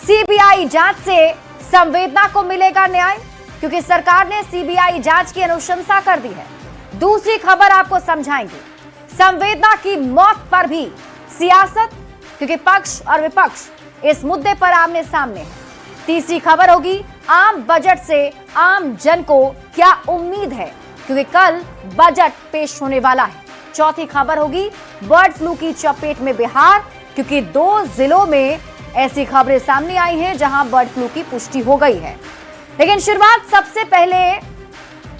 CBI जांच से संवेदना को मिलेगा न्याय, क्योंकि सरकार ने सीबीआई जांच की अनुशंसा कर दी है। दूसरी खबर आपको समझाएंगे, संवेदना की मौत पर भी सियासत, क्योंकि पक्ष और विपक्ष इस मुद्दे पर आमने सामने है। तीसरी खबर होगी, आम बजट से आम जन को क्या उम्मीद है, क्योंकि कल बजट पेश होने वाला है। चौथी खबर होगी, बर्ड फ्लू की चपेट में बिहार, क्योंकि 2 जिलों में ऐसी खबरें सामने आई हैं जहां बर्ड फ्लू की पुष्टि हो गई है। लेकिन शुरुआत सबसे पहले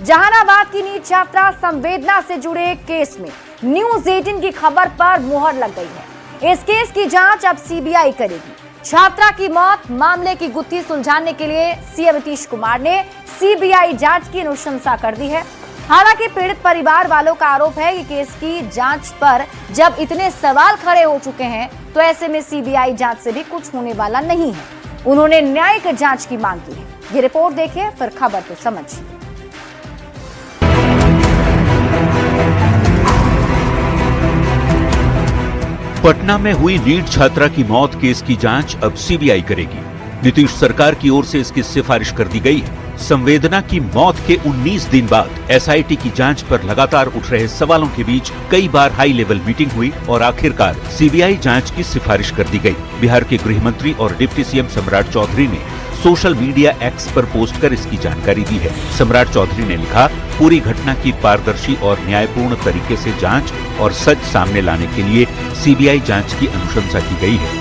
जहानाबाद की नीट छात्रा संवेदना से जुड़े केस में न्यूज 18 की खबर पर मुहर लग गई है। इस केस की जांच अब सीबीआई करेगी। छात्रा की मौत मामले की गुत्थी सुलझाने के लिए सीएम नीतीश कुमार ने सीबीआई जांच की अनुशंसा कर दी है। हालांकि पीड़ित परिवार वालों का आरोप है कि केस की जांच पर जब इतने सवाल खड़े हो चुके हैं तो ऐसे में सीबीआई जांच से भी कुछ होने वाला नहीं है। उन्होंने न्यायिक जांच की मांग की है। ये रिपोर्ट देखिए, फिर खबर को समझिए। पटना में हुई नीट छात्रा की मौत केस की जांच अब सीबीआई करेगी। नीतीश सरकार की ओर से इसकी सिफारिश कर दी गई है। संवेदना की मौत के 19 दिन बाद एसआईटी की जांच पर लगातार उठ रहे सवालों के बीच कई बार हाई लेवल मीटिंग हुई और आखिरकार सीबीआई जांच की सिफारिश कर दी गई। बिहार के गृह मंत्री और डिप्टी सीएम सम्राट चौधरी ने सोशल मीडिया एक्स पर पोस्ट कर इसकी जानकारी दी है। सम्राट चौधरी ने लिखा, पूरी घटना की पारदर्शी और न्यायपूर्ण तरीके से जांच और सच सामने लाने के लिए सीबीआई जांच की अनुशंसा की गई है।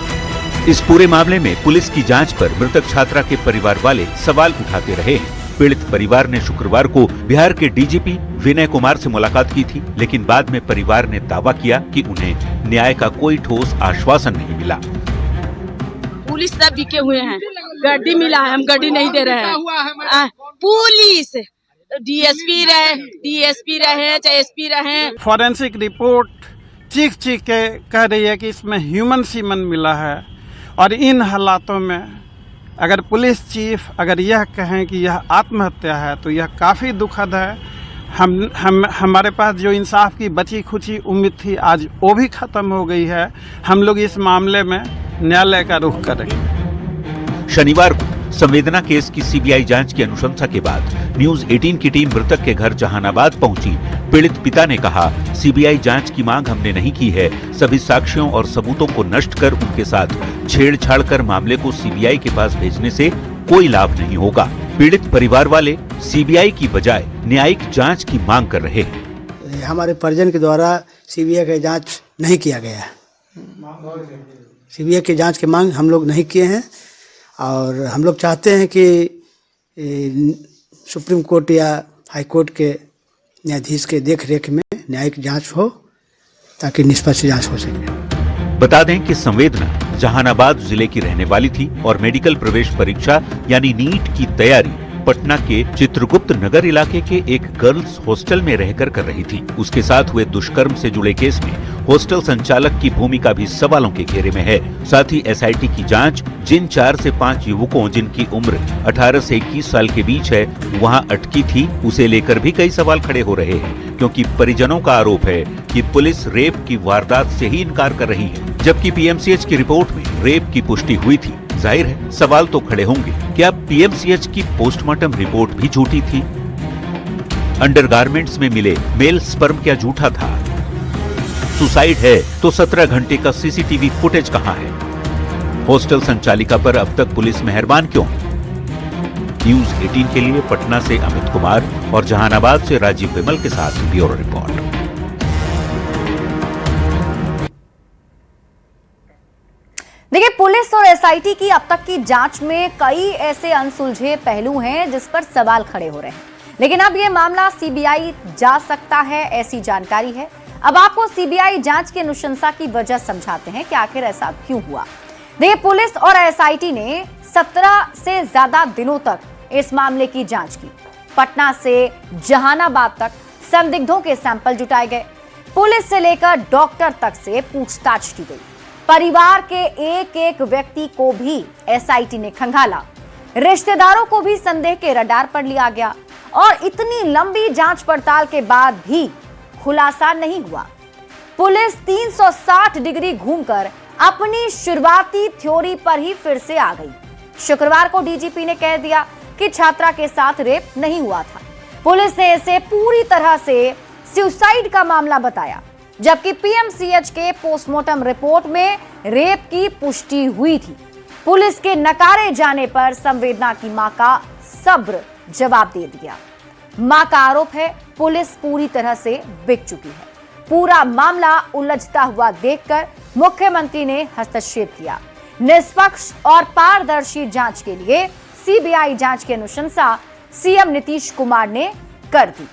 इस पूरे मामले में पुलिस की जांच पर मृतक छात्रा के परिवार वाले सवाल उठाते रहे हैं। पीड़ित परिवार ने शुक्रवार को बिहार के डीजीपी विनय कुमार से मुलाकात की थी, लेकिन बाद में परिवार ने दावा किया कि उन्हें न्याय का कोई ठोस आश्वासन नहीं मिला। पुलिस सब बिके हुए हैं, गड्डी मिला है, हम गड्डी नहीं दे रहे हैं। पुलिस डीएसपी रहे चाहे एसपी रहे। फॉरेंसिक रिपोर्ट चीख के कह रही है कि इसमें ह्यूमन सीमन मिला है, और इन हालातों में अगर पुलिस चीफ अगर यह कहें कि यह आत्महत्या है तो यह काफ़ी दुखद है। हमारे पास जो इंसाफ की बची खुची उम्मीद थी आज वो भी खत्म हो गई है। हम लोग इस मामले में न्यायालय का रुख करेंगे। शनिवार को संवेदना केस की सीबीआई जांच की अनुशंसा के बाद न्यूज 18 की टीम मृतक के घर जहानाबाद पहुंची। पीड़ित पिता ने कहा, सीबीआई जांच की मांग हमने नहीं की है। सभी साक्ष्यों और सबूतों को नष्ट कर उनके साथ छेड़छाड़ कर मामले को सीबीआई के पास भेजने से कोई लाभ नहीं होगा। पीड़ित परिवार वाले सीबीआई की बजाय न्यायिक जांच की मांग कर रहे हैं। हमारे परिजन के द्वारा सीबीआई का जांच नहीं किया गया है। सीबीआई की जांच की मांग हम लोग नहीं किए हैं, और हम लोग चाहते हैं कि सुप्रीम कोर्ट या हाई कोर्ट के न्यायाधीश के देख रेख में न्यायिक जांच हो, ताकि निष्पक्ष जांच हो सके। बता दें कि संवेदना जहानाबाद जिले की रहने वाली थी और मेडिकल प्रवेश परीक्षा यानी नीट की तैयारी पटना के चित्रगुप्त नगर इलाके के एक गर्ल्स हॉस्टल में रहकर कर रही थी। उसके साथ हुए दुष्कर्म से जुड़े केस में हॉस्टल संचालक की भूमिका भी सवालों के घेरे में है। साथ ही एसआईटी की जांच जिन 4 से 5 युवकों जिनकी उम्र 18 से 21 साल के बीच है वहां अटकी थी, उसे लेकर भी कई सवाल खड़े हो रहे हैं, क्योंकि परिजनों का आरोप है कि पुलिस रेप की वारदात से ही इनकार कर रही है, जबकि पीएमसीएच की रिपोर्ट में रेप की पुष्टि हुई थी। जाहिर है सवाल तो खड़े होंगे, क्या पीएमसीएच की पोस्टमार्टम रिपोर्ट भी झूठी थी? अंडरगारमेंट्स में मिले मेल स्पर्म क्या झूठा था? सुसाइड है तो 17 घंटे का सीसीटीवी फुटेज कहां है? हॉस्टल संचालिका पर अब तक पुलिस मेहरबान क्यों? न्यूज 18 के लिए पटना से अमित कुमार और जहानाबाद से राजीव विमल के साथ ब्यूरो रिपोर्ट। देखिए, पुलिस और एसआईटी की अब तक की जांच में कई ऐसे अनसुलझे पहलू हैं जिस पर सवाल खड़े हो रहे हैं, लेकिन अब यह मामला सीबीआई जा सकता है, ऐसी जानकारी है। अब आपको सीबीआई जांच की अनुशंसा की वजह समझाते हैं कि आखिर ऐसा क्यों हुआ। देखिए, पुलिस और एसआईटी ने 17 से ज्यादा दिनों तक इस मामले की जांच की। पटना से जहानाबाद तक संदिग्धों के सैंपल जुटाए गए। पुलिस से लेकर डॉक्टर तक से पूछताछ की गई। परिवार के एक एक व्यक्ति को भी एसआईटी ने खंगाला। रिश्तेदारों को भी संदेह के रडार पर लिया गया, और इतनी लंबी जांच पड़ताल के बाद भी खुलासा नहीं हुआ। पुलिस 360 डिग्री घूमकर अपनी शुरुआती थ्योरी पर ही फिर से आ गई। शुक्रवार को डीजीपी ने कह दिया कि छात्रा के साथ रेप नहीं हुआ था। पुलिस ने इसे पूरी तरह से सुसाइड का मामला बताया, जबकि पीएमसीएच के पोस्टमार्टम रिपोर्ट में रेप की पुष्टि हुई थी। पुलिस के नकारे जाने पर संवेदना की मां का सब्र जवाब दे दिया। मां का आरोप है पुलिस पूरी तरह से बिक चुकी है। पूरा मामला उलझता हुआ देखकर मुख्यमंत्री ने हस्तक्षेप किया। निष्पक्ष और पारदर्शी जांच के लिए सीबीआई जांच की अनुशंसा सीएम नीतीश कुमार ने कर दी।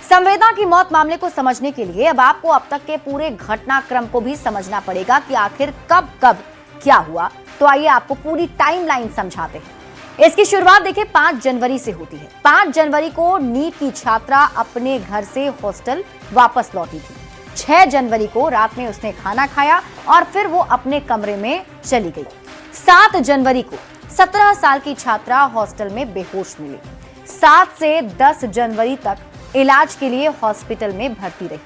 संवेदना की मौत मामले को समझने के लिए अब आपको अब तक के पूरे घटनाक्रम को भी समझना पड़ेगा कि आखिर कब कब क्या हुआ। तो आइए आपको पूरी टाइमलाइन समझाते हैं। इसकी शुरुआत देखिए 5 जनवरी से होती है। 5 जनवरी को नीट की छात्रा अपने घर से हॉस्टल वापस लौटी थी। 6 जनवरी को रात में उसने खाना खाया और फिर वो अपने कमरे में चली गई। 7 जनवरी को 17 साल की छात्रा हॉस्टल में बेहोश मिली। 7 से 10 जनवरी तक इलाज के लिए हॉस्पिटल में भर्ती रही,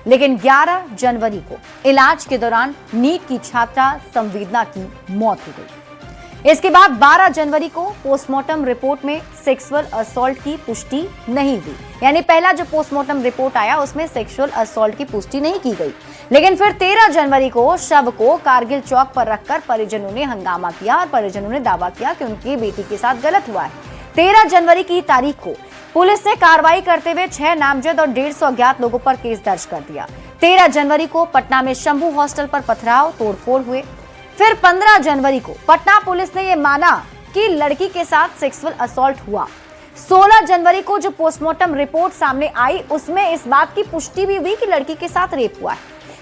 लेकिन 11 जनवरी को इलाज के दौरान नीट की छात्रा संवेदना की मौत हो गई। इसके बाद 12 जनवरी को पोस्टमार्टम रिपोर्ट में सेक्सुअल असॉल्ट की पुष्टि नहीं हुई। यानी पहला जो पोस्टमार्टम रिपोर्ट आया उसमें सेक्सुअल असॉल्ट की पुष्टि नहीं की गई, लेकिन फिर 13 जनवरी को शव को कारगिल चौक पर रखकर परिजनों ने हंगामा किया और परिजनों ने दावा किया कि उनकी बेटी के साथ गलत हुआ है। 13 जनवरी की तारीख को पुलिस ने कार्रवाई करते हुए 6 नामजद और 150 अज्ञात लोगों पर केस दर्ज कर दिया। 13 जनवरी को पटना में शंभू हॉस्टल पर पथराव तोड़फोड़ हुए। फिर 15 जनवरी को पटना पुलिस ने यह माना कि लड़की के साथ सेक्सुअल असॉल्ट हुआ। 16 जनवरी को जो पोस्टमार्टम रिपोर्ट सामने आई उसमें इस बात की पुष्टि भी हुई कि लड़की के साथ रेप हुआ है।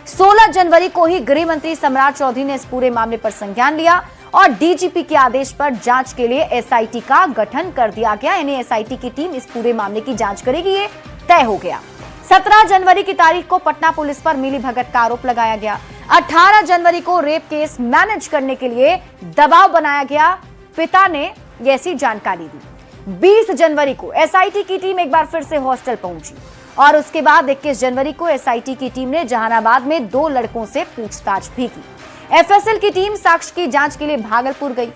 16 जनवरी को ही गृह मंत्री सम्राट चौधरी ने इस पूरे मामले पर संज्ञान लिया और डीजीपी के आदेश पर जांच के लिए एसआईटी का गठन कर दिया गया। यानी एसआईटी की टीम इस पूरे मामले की जांच करेगी, ये तय हो गया। 17 जनवरी की तारीख को पटना पुलिस पर मिलीभगत का आरोप लगाया गया। 18 जनवरी को रेप केस मैनेज करने के लिए दबाव बनाया गया। पिता ने ऐसी जानकारी दी। 20 जनवरी को एसआईटी की टीम एक बार फिर से हॉस्टल पहुंची और उसके बाद 21 जनवरी को एसआईटी की टीम ने जहानाबाद में 2 लड़कों से पूछताछ भी की। एफएसएल की टीम साक्ष्य की जांच के लिए भागलपुर गई।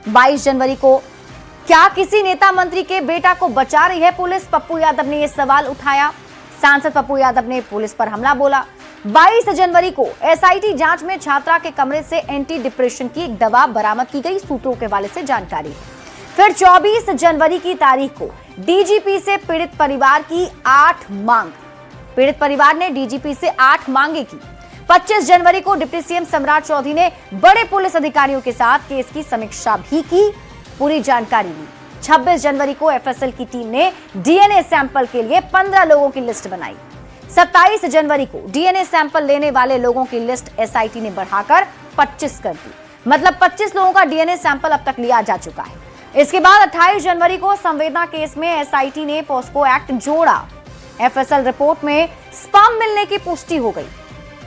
22 जनवरी को क्या किसी नेता मंत्री के बेटा को बचा रही है पुलिस? पप्पू यादव ने यह सवाल उठाया। सांसद पप्पू यादव ने पुलिस पर हमला बोला। 22 जनवरी को एसआईटी जांच में छात्रा के कमरे से एंटी डिप्रेशन की एक दवा बरामद की गई, सूत्रों के हवाले से जानकारी है। फिर 24 जनवरी की तारीख को डीजीपी से पीड़ित परिवार की 8 मांग। पीड़ित परिवार ने डीजीपी से 8 मांगे की। 25 जनवरी को डिप्टी सीएम सम्राट चौधरी ने बड़े पुलिस अधिकारियों के साथ केस की समीक्षा भी की, पूरी जानकारी ली। 26 जनवरी को एफएसएल की टीम ने डीएनए सैंपल के लिए 15 लोगों की लिस्ट बनाई। 27 जनवरी को डीएनए सैंपल लेने वाले लोगों की लिस्ट एसआईटी ने बढ़ाकर 25 कर दी। मतलब 25 लोगों का डीएनए सैंपल अब तक लिया जा चुका है। इसके बाद 28 जनवरी को संवेदना केस में एसआईटी ने पॉस्को एक्ट जोड़ा। एफएसएल रिपोर्ट में स्पर्म मिलने की पुष्टि हो गई।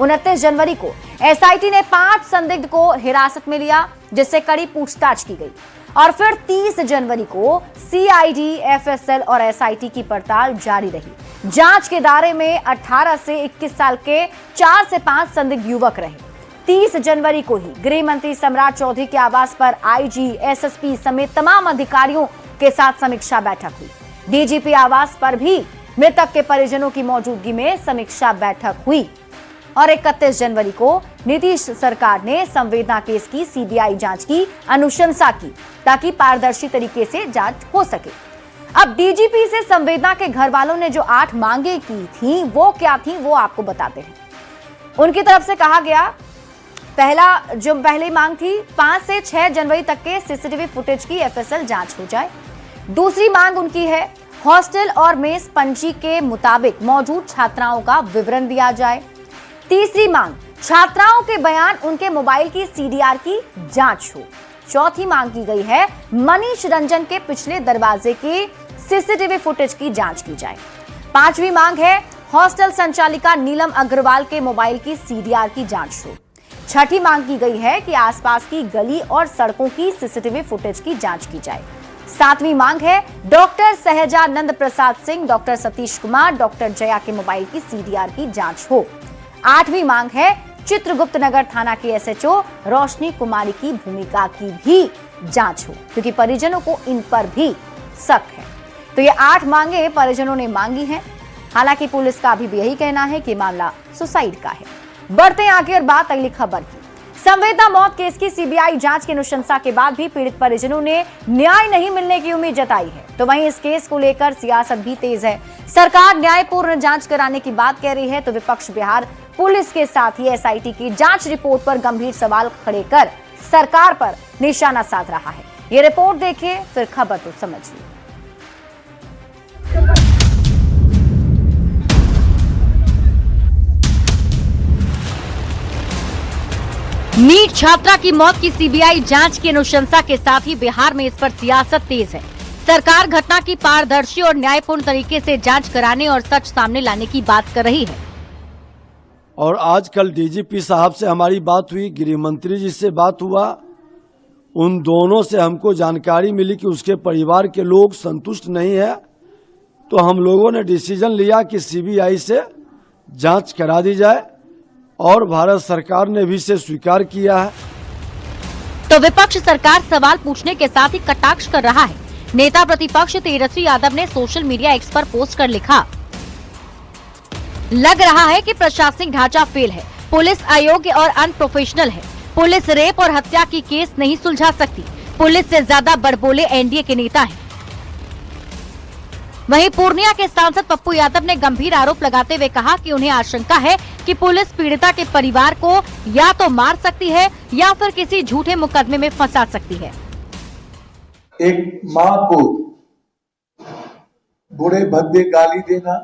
29 जनवरी को एसआईटी ने 5 संदिग्ध को हिरासत में लिया, जिससे कड़ी पूछताछ की गई। और फिर 30 जनवरी को सीआईडी, एफएसएल और एसआईटी की पड़ताल जारी रही। जांच के दायरे में 18 से 21 साल के 4 से 5 संदिग्ध युवक रहे। 30 जनवरी को ही गृह मंत्री सम्राट चौधरी के आवास पर आईजी, एसएसपी समेत तमाम अधिकारियों के साथ समीक्षा बैठक हुई। डीजीपी आवास पर भी मृतक के परिजनों की मौजूदगी में समीक्षा बैठक हुई। और 31 जनवरी को नीतीश सरकार ने संवेदना केस की सीबीआई जांच की अनुशंसा की, ताकि पारदर्शी तरीके से जांच हो सके। अब डीजीपी से संवेदना के घर वालों ने जो 8 मांगे की थी वो क्या थी, वो आपको बताते हैं। उनकी तरफ से कहा गया, पहली मांग थी 5 से 6 जनवरी तक के सीसीटीवी फुटेज की एफएसएल जांच हो जाए। दूसरी मांग उनकी है हॉस्टल और मेस पंजी के मुताबिक मौजूद छात्राओं का विवरण दिया जाए। तीसरी मांग छात्राओं के बयान, उनके मोबाइल की सीडीआर की जांच हो। चौथी मांग की गई है मनीष रंजन के पिछले दरवाजे की सीसीटीवी फुटेज की जांच की जाए। पांचवी मांग है हॉस्टल संचालिका नीलम अग्रवाल के मोबाइल की सीडीआर की जांच हो। छठी मांग की गई है कि आसपास की गली और सड़कों की सीसीटीवी फुटेज की जांच की जाए। सातवीं मांग है doctor Sahajanand Prasad Singh, doctor Satish Kumar, doctor Jaya के मोबाइल की सीडीआर की जांच हो। आठवीं मांग है चित्रगुप्त नगर थाना की एसएचओ रोशनी कुमारी की भूमिका की भी जांच हो, क्योंकि परिजनों को इन पर भी शक है। तो ये 8 मांगे परिजनों ने मांगी हैं। हालांकि पुलिस का अभी भी यही कहना है कि मामला सुसाइड का है। बढ़ते हैं आगे और बात अगली खबर की। संवेदना मौत केस की सीबीआई जांच की अनुशंसा के बाद भी पीड़ित परिजनों ने न्याय नहीं मिलने की उम्मीद जताई है। तो वहीं इस केस को लेकर सियासत भी तेज है। सरकार न्यायपूर्ण जांच कराने की बात कह रही है, तो विपक्ष बिहार पुलिस के साथ ही एसआईटी की जांच रिपोर्ट पर गंभीर सवाल खड़े कर सरकार पर निशाना साध रहा है। ये रिपोर्ट देखिए, फिर खबर तो समझिए। नीट छात्रा की मौत की सीबीआई जांच की अनुशंसा के साथ ही बिहार में इस पर सियासत तेज है। सरकार घटना की पारदर्शी और न्यायपूर्ण तरीके से जांच कराने और सच सामने लाने की बात कर रही है। और आज कल डीजीपी साहब से हमारी बात हुई, गृह मंत्री जी से बात हुआ। उन दोनों से हमको जानकारी मिली कि उसके परिवार के लोग संतुष्ट नहीं है, तो हम लोगों ने डिसीजन लिया कि सीबीआई से जांच करा दी जाए और भारत सरकार ने भी इसे स्वीकार किया है। तो विपक्ष सरकार सवाल पूछने के साथ ही कटाक्ष कर रहा है। नेता प्रतिपक्ष तेजस्वी यादव ने सोशल मीडिया एक्स पर पोस्ट कर लिखा, लग रहा है कि प्रशासनिक ढांचा फेल है, पुलिस अयोग्य और अनप्रोफेशनल है, पुलिस रेप और हत्या की केस नहीं सुलझा सकती, पुलिस से ज्यादा बड़बोले एनडीए के नेता हैं। वहीं पूर्णिया के सांसद पप्पू यादव ने गंभीर आरोप लगाते हुए कहा कि उन्हें आशंका है कि पुलिस पीड़िता के परिवार को या तो मार सकती है या फिर किसी झूठे मुकदमे में फंसा सकती है। एक माँ को बुरे भद्दे गाली देना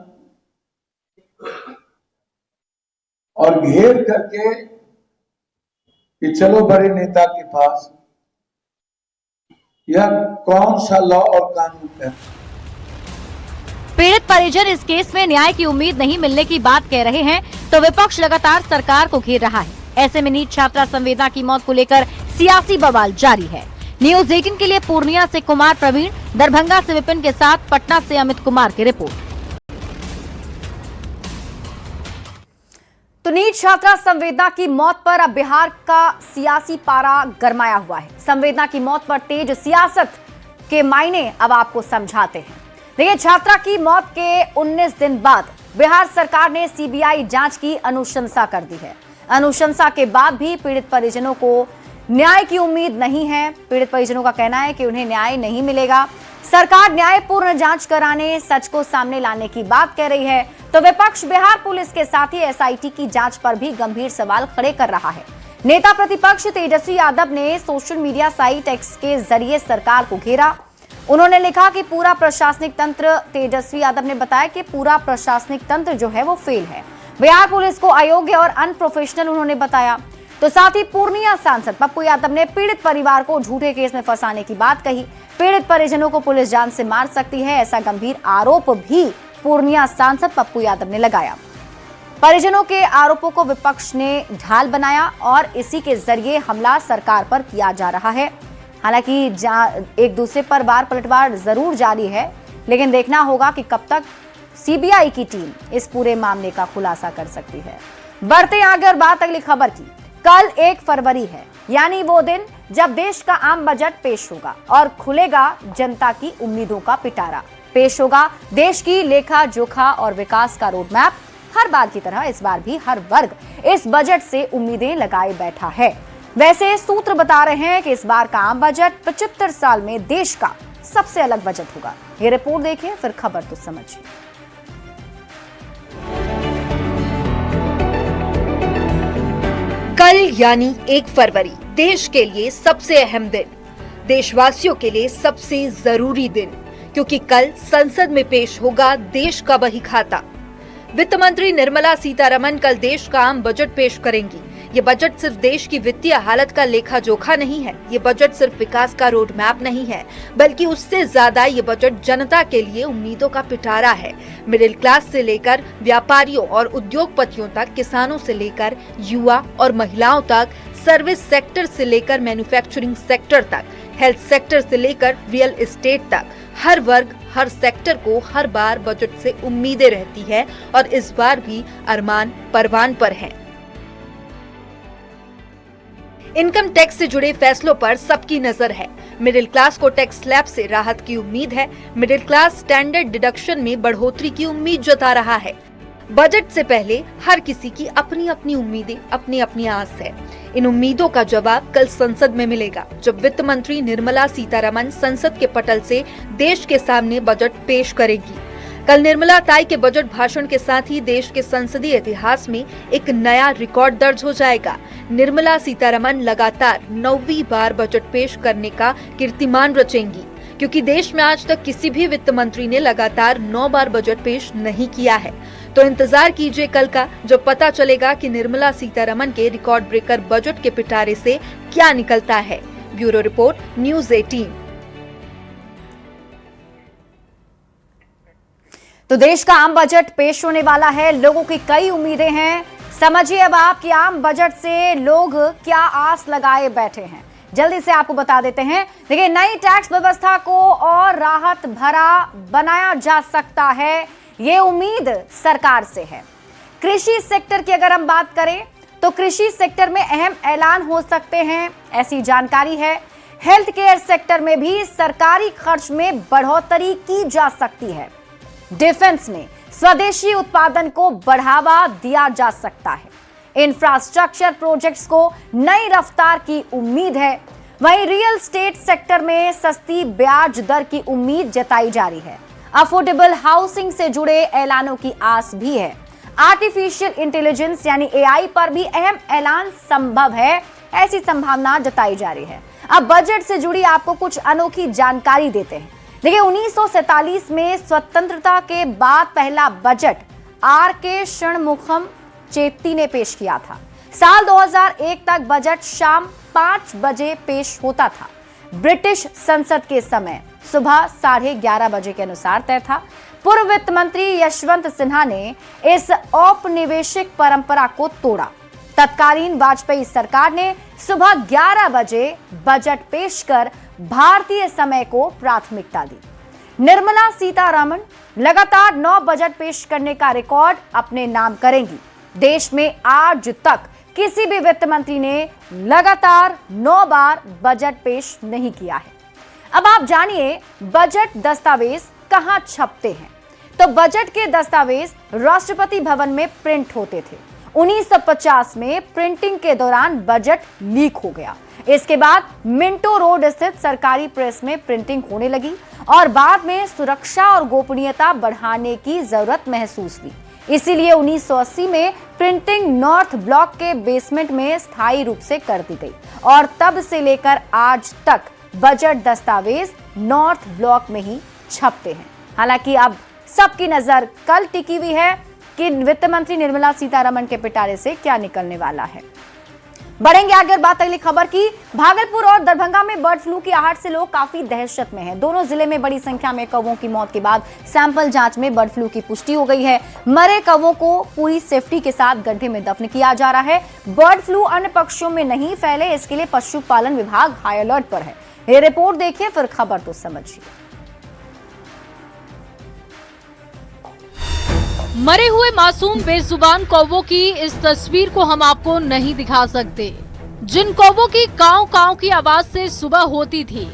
और घेर करके कि चलो बड़े नेता के पास, यह कौन सा लॉ और कानून है? पीड़ित परिजन इस केस में न्याय की उम्मीद नहीं मिलने की बात कह रहे हैं, तो विपक्ष लगातार सरकार को घेर रहा है। ऐसे में नीट छात्रा संवेदना की मौत को लेकर सियासी बवाल जारी है। न्यूज़ 18 के लिए पूर्णिया से कुमार प्रवीण, दरभंगा से विपिन के साथ पटना से अमित कुमार की रिपोर्ट। तो नीट छात्रा संवेदना की मौत पर अब बिहार का सियासी पारा गरमाया हुआ है। संवेदना की मौत पर तेज सियासत के मायने अब आपको समझाते हैं। देखिए, छात्रा की मौत के 19 दिन बाद बिहार सरकार ने सीबीआई जांच की अनुशंसा कर दी है। अनुशंसा के बाद भी पीड़ित परिजनों को न्याय की उम्मीद नहीं है। पीड़ित परिजनों का कहना है कि उन्हें न्याय नहीं मिलेगा। सरकार न्यायपूर्ण जांच कराने, सच को सामने लाने की बात कह रही है, तो विपक्ष बिहार पुलिस के साथ ही एसआईटी की जांच पर भी गंभीर सवाल खड़े कर रहा है। नेता प्रतिपक्ष तेजस्वी यादव ने सोशल मीडिया साइट एक्स के जरिए सरकार को घेरा। उन्होंने लिखा कि पूरा प्रशासनिक तंत्र, तेजस्वी यादव ने बताया कि पूरा प्रशासनिक तंत्र जो है वो फेल है। बिहार पुलिस को अयोग्य और अनप्रोफेशनल उन्होंने बताया। तो साथ ही पूर्णिया सांसद पप्पू यादव ने पीड़ित परिवार को झूठे केस में फंसाने की बात कही। पीड़ित परिजनों को पुलिस जान से मार सकती है, ऐसा गंभीर आरोप भी पूर्णिया सांसद पप्पू यादव ने लगाया। परिजनों के आरोपों को विपक्ष ने ढाल बनाया और इसी के जरिए हमला सरकार पर किया जा रहा है। हालांकि एक दूसरे पर वार पलटवार जरूर जारी है, लेकिन देखना होगा कि कब तक सीबीआई की टीम इस पूरे मामले का खुलासा कर सकती है। बढ़ते आगे और बात अगली खबर की। कल 1 फरवरी है, यानी वो दिन जब देश का आम बजट पेश होगा और खुलेगा जनता की उम्मीदों का पिटारा। पेश होगा देश की लेखा जोखा और विकास का रोड मैप। हर बार की तरह इस बार भी हर वर्ग इस बजट से उम्मीदें लगाए बैठा है। वैसे सूत्र बता रहे हैं कि इस बार का आम बजट 75 साल में देश का सबसे अलग बजट होगा। ये रिपोर्ट देखिए, फिर खबर तो समझिए। कल यानी 1 फरवरी देश के लिए सबसे अहम दिन, देशवासियों के लिए सबसे जरूरी दिन, क्योंकि कल संसद में पेश होगा देश का बही खाता। वित्त मंत्री निर्मला सीतारमण कल देश का आम बजट पेश करेंगी। ये बजट सिर्फ देश की वित्तीय हालत का लेखा जोखा नहीं है, ये बजट सिर्फ विकास का रोड मैप नहीं है, बल्कि उससे ज्यादा ये बजट जनता के लिए उम्मीदों का पिटारा है। मिडिल क्लास से लेकर व्यापारियों और उद्योगपतियों तक, किसानों से लेकर युवा और महिलाओं तक, सर्विस सेक्टर से लेकर मैन्युफैक्चरिंग सेक्टर तक, हेल्थ सेक्टर से लेकर रियल एस्टेट तक, हर वर्ग हर सेक्टर को हर बार बजट से उम्मीदें रहती है और इस बार भी अरमान परवान पर हैं। इनकम टैक्स से जुड़े फैसलों पर सबकी नजर है। मिडिल क्लास को टैक्स स्लैब से राहत की उम्मीद है। मिडिल क्लास स्टैंडर्ड डिडक्शन में बढ़ोतरी की उम्मीद जता रहा है। बजट से पहले हर किसी की अपनी अपनी उम्मीदें, अपनी अपनी आस है। इन उम्मीदों का जवाब कल संसद में मिलेगा, जब वित्त मंत्री निर्मला सीतारमण संसद के पटल से देश के सामने बजट पेश करेगी। कल निर्मला ताई के बजट भाषण के साथ ही देश के संसदीय इतिहास में एक नया रिकॉर्ड दर्ज हो जाएगा। निर्मला सीतारमण लगातार 9वीं बार बजट पेश करने का कीर्तिमान रचेंगी, क्योंकि देश में आज तक किसी भी वित्त मंत्री ने लगातार 9 बार बजट पेश नहीं किया है। तो इंतजार कीजिए कल का, जब पता चलेगा कि निर्मला सीतारमण के रिकॉर्ड ब्रेकर बजट के पिटारे से क्या निकलता है। Bureau report, news 18। तो देश का आम बजट पेश होने वाला है, लोगों की कई उम्मीदें हैं। समझिए अब आपकी आम बजट से लोग क्या आस लगाए बैठे हैं, जल्दी से आपको बता देते हैं। देखिए, नई टैक्स व्यवस्था को और राहत भरा बनाया जा सकता है, ये उम्मीद सरकार से है। कृषि सेक्टर की अगर हम बात करें तो कृषि सेक्टर में अहम ऐलान हो सकते हैं, ऐसी जानकारी है। हेल्थ केयर सेक्टर में भी सरकारी खर्च में बढ़ोतरी की जा सकती है। डिफेंस में स्वदेशी उत्पादन को बढ़ावा दिया जा सकता है। इंफ्रास्ट्रक्चर प्रोजेक्ट्स को नई रफ्तार की उम्मीद है। वहीं रियल एस्टेट सेक्टर में सस्ती ब्याज दर की उम्मीद जताई जा रही है। अफोर्डेबल हाउसिंग से जुड़े ऐलानों की आस भी है। आर्टिफिशियल इंटेलिजेंस यानी AI पर भी अहम ऐलान संभव है, ऐसी संभावना जताई जा रही है। अब बजट से जुड़ी आपको कुछ अनोखी जानकारी देते हैं। देखिए, 1947 में स्वतंत्रता के बाद पहला बजट R.K. षणमुखम चेत्ती ने पेश किया था। साल 2001 तक बजट शाम 5 बजे पेश होता था। ब्रिटिश संसद के समय सुबह 11:30 बजे के अनुसार तय था। पूर्व वित्त मंत्री यशवंत सिन्हा ने इस औपनिवेशिक परंपरा को तोड़ा। तत्कालीन वाजपेयी सरकार ने सुबह 11 बजे बजट पेश कर भारतीय समय को प्राथमिकता दी। निर्मला सीतारमण लगातार 9 बजट पेश करने का रिकॉर्ड अपने नाम करेंगी। देश में आज तक किसी भी वित्त मंत्री ने लगातार 9 बार बजट पेश नहीं किया है। अब आप जानिए बजट दस्तावेज कहां छपते हैं। तो बजट के दस्तावेज राष्ट्रपति भवन में प्रिंट होते थे। 1950 में प्रिंटिंग के दौरान बजट लीक हो गया। इसके बाद मिंटो रोड स्थित सरकारी प्रेस में प्रिंटिंग होने लगी और बाद में सुरक्षा और गोपनीयता बढ़ाने की जरूरत महसूस हुई। इसीलिए 1980 में प्रिंटिंग नॉर्थ ब्लॉक के बेसमेंट में स्थायी रूप से कर दी गई और तब से लेकर आज तक बजट दस्तावेज नॉर्थ ब्लॉक में ही छपते हैं। हालांकि अब सबकी नजर कल टिकी हुई है कि वित्त मंत्री निर्मला सीतारमण के पिटारे से क्या निकलने वाला है। बढ़ेंगे आगे बात अगली खबर की। भागलपुर और दरभंगा में बर्ड फ्लू की आहट से लोग काफी दहशत में हैं। दोनों जिले में बड़ी संख्या में कौवों की मौत के बाद सैंपल जांच में बर्ड फ्लू की पुष्टि हो गई है। मरे कौवों को पूरी सेफ्टी के साथ गड्ढे में दफन किया जा रहा है। बर्ड फ्लू अन्य पक्षियों में नहीं फैले, इसके लिए पशुपालन विभाग हाई अलर्ट पर है। ये रिपोर्ट देखिए, फिर खबर तो समझिए। मरे हुए मासूम बेजुबान कौवों की इस तस्वीर को हम आपको नहीं दिखा सकते। जिन कौवों की काव काव की आवाज से सुबह होती थी,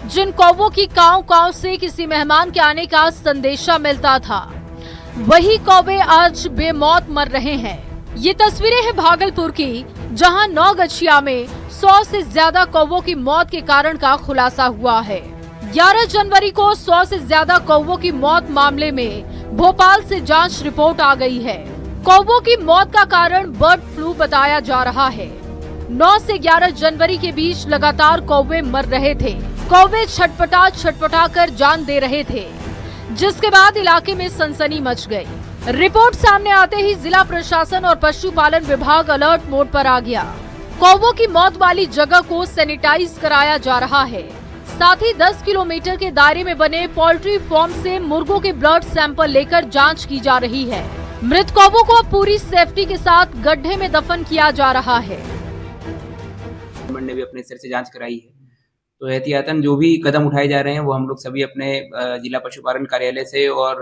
जिन कौवों की काव काव से किसी मेहमान के आने का संदेशा मिलता था, वही कौवे आज बेमौत मर रहे हैं। ये तस्वीरें हैं भागलपुर की, जहां नौगछिया में 100 से ज्यादा कौवों की मौत के कारण का खुलासा हुआ है। 11 जनवरी को 100 से ज्यादा कौवों की मौत मामले में भोपाल से जांच रिपोर्ट आ गई है। कौवों की मौत का कारण बर्ड फ्लू बताया जा रहा है। 9 से 11 जनवरी के बीच लगातार कौवे मर रहे थे। कौवे छटपटा कर जान दे रहे थे, जिसके बाद इलाके में सनसनी मच गई। रिपोर्ट सामने आते ही जिला प्रशासन और पशुपालन विभाग अलर्ट मोड पर आ गया। कौवों की मौत वाली जगह को सैनिटाइज कराया जा रहा है। साथ ही 10 किलोमीटर के दायरे में बने पोल्ट्री फार्म से मुर्गों के ब्लड सैंपल लेकर जांच की जा रही है। मृत कौवों को पूरी सेफ्टी के साथ गड्ढे में दफन किया जा रहा है। गवर्नमेंट ने भी अपने स्तर से जांच कराई है, तो एहतियातन जो भी कदम उठाए जा रहे हैं वो हम लोग सभी अपने जिला पशुपालन कार्यालय से और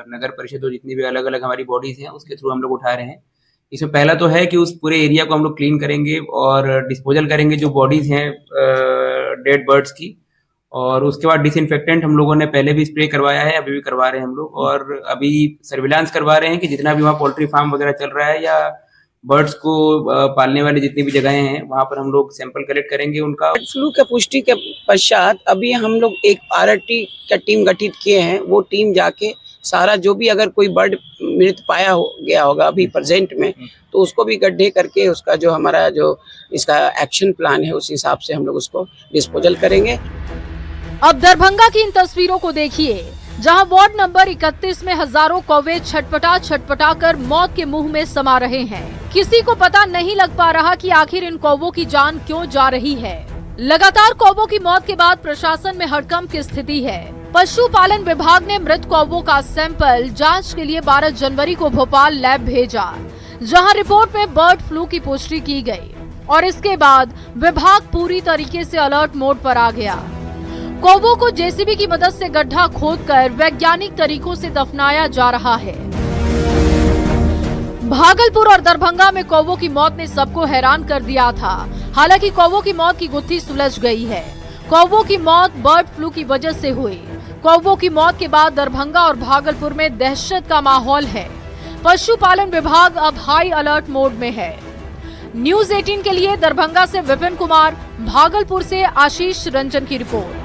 नगर परिषद और जितनी भी अलग अलग हमारी बॉडीज हैं उसके थ्रू हम लोग उठा रहे हैं इसमें पहला तो है कि उस पूरे एरिया को हम लोग क्लीन करेंगे और डिस्पोजल करेंगे जो बॉडीज हैं डेड बर्ड्स की, और उसके बाद डिसइंफेक्टेंट हम लोगों ने पहले भी स्प्रे करवाया है, अभी भी करवा रहे हैं हम लोग, और अभी सर्विलांस करवा रहे हैं कि जितना भी वहाँ पोल्ट्री फार्म वगैरह चल रहा है या बर्ड्स को पालने वाली जितनी भी जगहें हैं वहाँ पर हम लोग सैंपल कलेक्ट करेंगे उनका। बर्ड फ्लू के पुष्टि के पश्चात अभी हम लोग एक RRT का टीम गठित किए हैं। वो टीम जाके सारा जो भी अगर कोई बर्ड मृत पाया गया होगा अभी प्रेजेंट में, तो उसको भी गड्ढे करके उसका जो हमारा जो इसका एक्शन प्लान है उस हिसाब से हम लोग उसको डिस्पोजल करेंगे। अब दरभंगा की इन तस्वीरों को देखिए, जहां वार्ड नंबर 31 में हजारों कौवे छटपटा कर मौत के मुंह में समा रहे हैं। किसी को पता नहीं लग पा रहा कि आखिर इन कौवों की जान क्यों जा रही है। लगातार कौवों की मौत के बाद प्रशासन में हड़कंप की स्थिति है। पशुपालन विभाग ने मृत कौवों का सैंपल जांच के लिए 12 जनवरी को भोपाल लैब भेजा, जहां रिपोर्ट में बर्ड फ्लू की पुष्टि की गई और इसके बाद विभाग पूरी तरीके से अलर्ट मोड पर आ गया। कौवों को जेसीबी की मदद से गड्ढा खोदकर वैज्ञानिक तरीकों से दफनाया जा रहा है। भागलपुर और दरभंगा में कौवों की मौत ने सबको हैरान कर दिया था। हालांकि कौवों की मौत की गुत्थी सुलझ गई है। कौवों की मौत बर्ड फ्लू की वजह से हुई। कौवों की मौत के बाद दरभंगा और भागलपुर में दहशत का माहौल है। पशुपालन विभाग अब हाई अलर्ट मोड में है। न्यूज़ 18 के लिए दरभंगा से विपिन कुमार, भागलपुर से आशीष रंजन की रिपोर्ट।